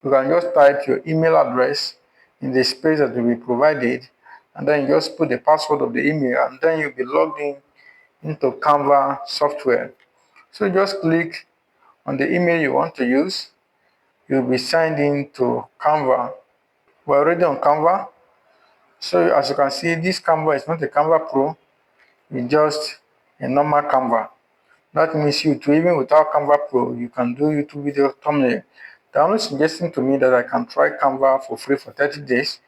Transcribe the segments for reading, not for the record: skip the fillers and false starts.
You can just type your email address in the space that will be provided, and then you just put the password of the email, and then you'll be logged in into Canva software. So just click on the email you want to use. You'll be signed in to Canva. We're already on Canva. So as you can see, this Canva is not a Canva Pro, it's just a normal Canva. That means you too, even without Canva Pro, you can do YouTube video thumbnail. They're only suggesting to me that I can try Canva for free for 30 days,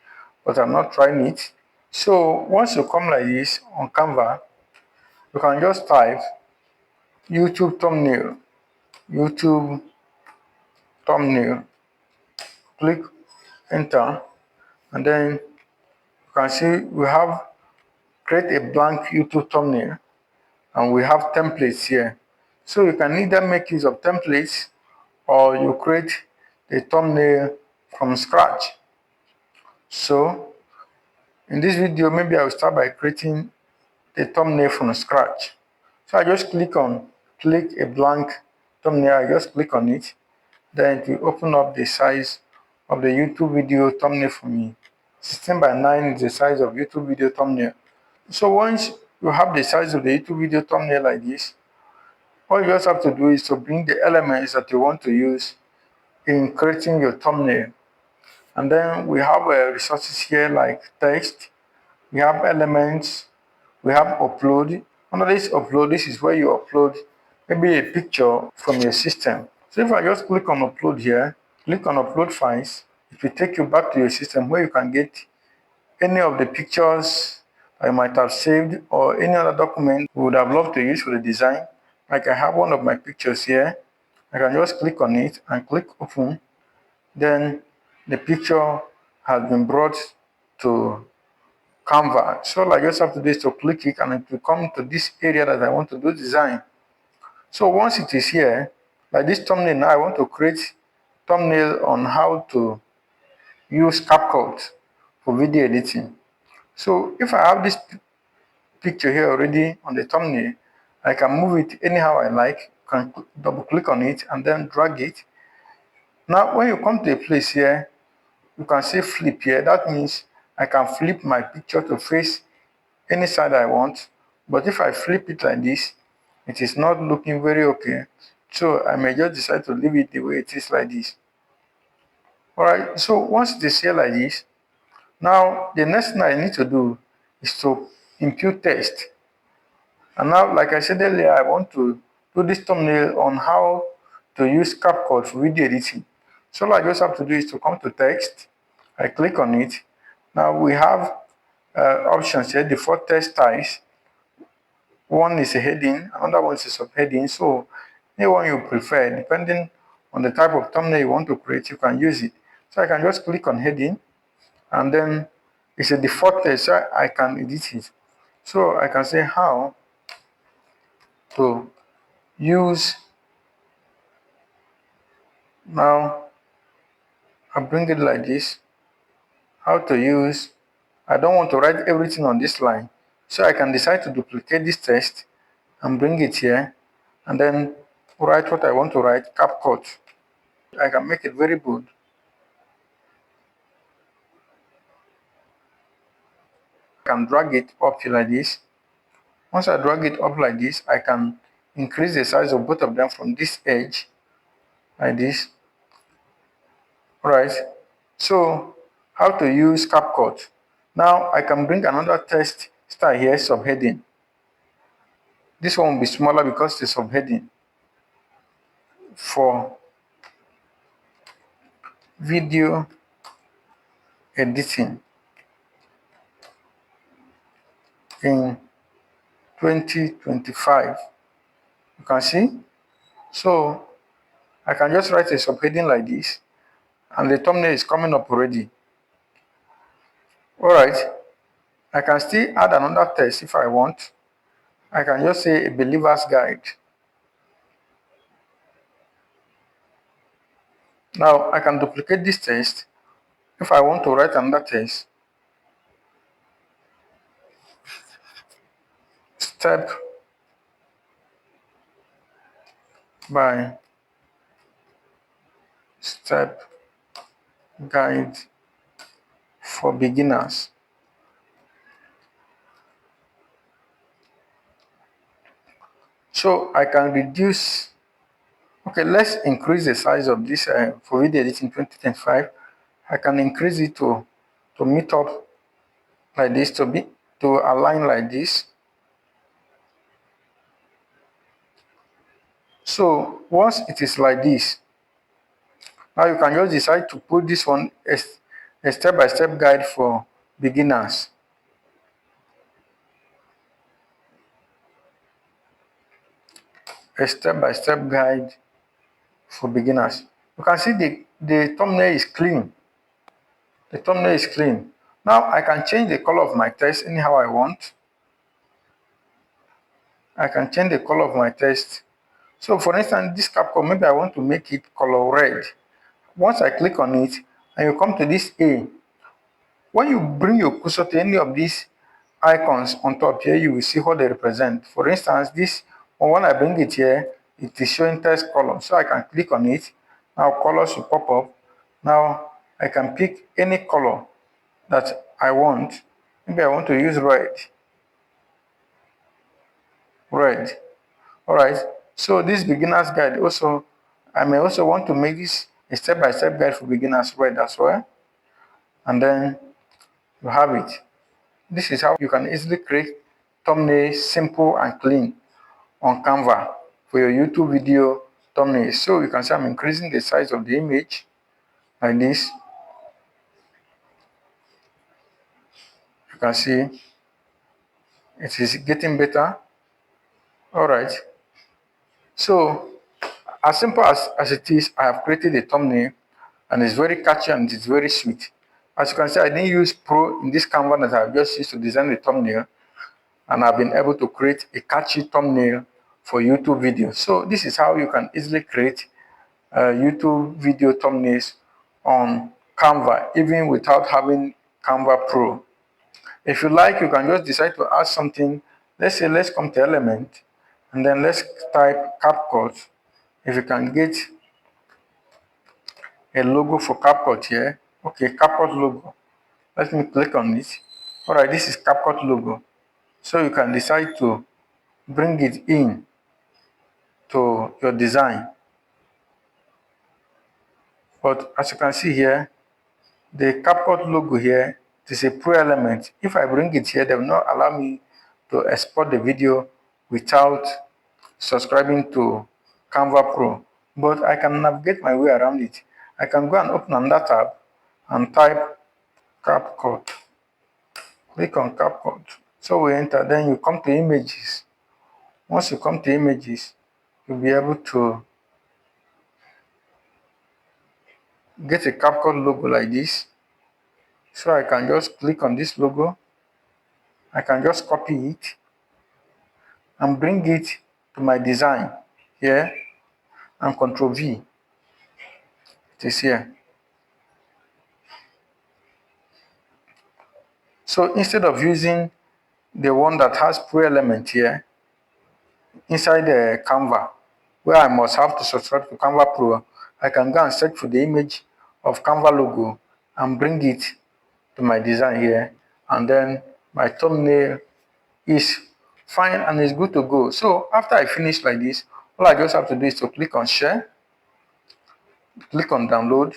but I'm not trying it. So once you come like this on Canva, you can just type YouTube thumbnail, YouTube thumbnail, click enter, and then you can see we have create a blank YouTube thumbnail, and we have templates here. So you can either make use of templates or you create the thumbnail from scratch. So in this video, maybe I will start by creating the thumbnail from scratch. So I just click a blank thumbnail, I just click on it, then it will open up the size of the YouTube video thumbnail for me. 16 by 9 is the size of YouTube video thumbnail. So once you have the size of the YouTube video thumbnail like this, all you just have to do is to bring the elements that you want to use in creating your thumbnail. And then we have resources here like text, we have elements, we have upload. Under this upload, this is where you upload maybe a picture from your system. So if I just click on upload here, click on upload files, it will take you back to your system where you can get any of the pictures I might have saved or any other document you would have loved to use for the design. Like I have one of my pictures here. I can just click on it and click open. Then the picture has been brought to Canva. So all I just have to do is to click it and it will come to this area that I want to do design. So once it is here, like this thumbnail now, I want to create thumbnail on how to use CapCut for video editing. So if I have this picture here already on the thumbnail, I can move it anyhow I like, can double click on it and then drag it. Now when you come to a place here, you can see flip here. That means I can flip my picture to face any side I want. But if I flip it like this, it is not looking very okay. So I may just decide to leave it the way it is like this. Alright, so once it is here like this, now the next thing I need to do is to impute text. And now, like I said earlier, I want to do this thumbnail on how to use CapCut for video editing. So all I just have to do is to come to text, I click on it. Now we have options here, default text styles. One is a heading, another one is a subheading. So any one you prefer, depending on the type of thumbnail you want to create, you can use it. So I can just click on heading, and then it's a default text, so I can edit it. So I can say how to use. Now I bring it like this. How to use. I don't want to write everything on this line, so I can decide to duplicate this text and bring it here, and then write what I want to write, CapCut. I can make it very bold. I can drag it up like this. Once I drag it up like this, I can increase the size of both of them from this edge like this. Alright, so how to use CapCut. Now I can bring another text style here, subheading. This one will be smaller because it's subheading. For video editing in 2025. You can see. So I can just write a subheading like this, and the thumbnail is coming up already. Alright, I can still add another text if I want. I can just say a believer's guide. Now I can duplicate this text. If I want to write another text, step by step guide for beginners. So I can reduce, okay, let's increase the size of this for video editing 2025. I can increase it to meet up like this, to align like this. So once it is like this, now you can just decide to put this one as a step-by-step guide for beginners. A step-by-step guide for beginners. You can see the thumbnail is clean. The thumbnail is clean. Now I can change the color of my text anyhow I want. I can change the color of my text. So for instance, this CapCut, maybe I want to make it color red. Once I click on it, and you come to this A, when you bring your cursor to any of these icons on top here, you will see what they represent. For instance, this one, when I bring it here, it is showing text column. So I can click on it. Now colors will pop up. Now I can pick any color that I want. Maybe I want to use red. Red. All right. So this beginner's guide also, I may also want to make this a step-by-step guide for beginners red as well. And then you have it. This is how you can easily create thumbnails simple and clean on Canva for your YouTube video thumbnails. So you can see I'm increasing the size of the image like this. You can see it is getting better. All right. So as simple as it is, I have created a thumbnail and it's very catchy and it's very sweet. As you can see, I didn't use Pro in this Canva that I've just used to design the thumbnail, and I've been able to create a catchy thumbnail for YouTube videos. So this is how you can easily create YouTube video thumbnails on Canva, even without having Canva Pro. If you like, you can just decide to add something. Let's say, let's come to element, and then let's type CapCut. If you can get a logo for CapCut here, okay, CapCut logo. Let me click on it. All right, this is CapCut logo. So you can decide to bring it in to your design. But as you can see here, the CapCut logo here is a Pro element. If I bring it here, they will not allow me to export the video without subscribing to Canva Pro. But I can navigate my way around it. I can go and open another tab and type CapCut. Click on CapCut. So we enter, then you come to images. Once you come to images, you'll be able to get a CapCut logo like this. So I can just click on this logo. I can just copy it and bring it to my design here and Control V. It is here. So instead of using the one that has Pro element here inside the Canva, where I must have to subscribe to Canva Pro, I can go and search for the image of Canva logo and bring it to my design here, and then my thumbnail is fine and is good to go. So after I finish like this, all I just have to do is to click on share, click on download.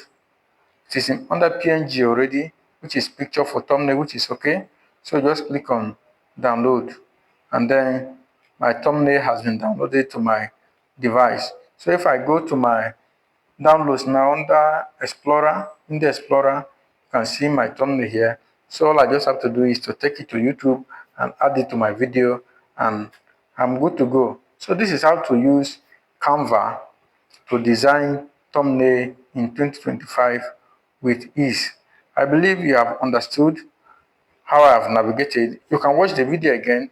It is under PNG already, which is picture for thumbnail, which is okay. So just click on download, and then my thumbnail has been downloaded to my device. So if I go to my downloads now under Explorer, in the Explorer, you can see my thumbnail here. So all I just have to do is to take it to YouTube and add it to my video, and I'm good to go. So this is how to use Canva to design thumbnail in 2025 with ease. I believe you have understood how I have navigated. You can watch the video again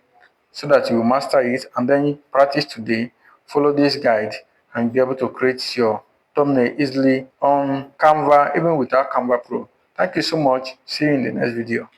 so that you will master it, and then practice today. Follow this guide and be able to create your thumbnail easily on Canva, even without Canva Pro. Thank you so much. See you in the next video.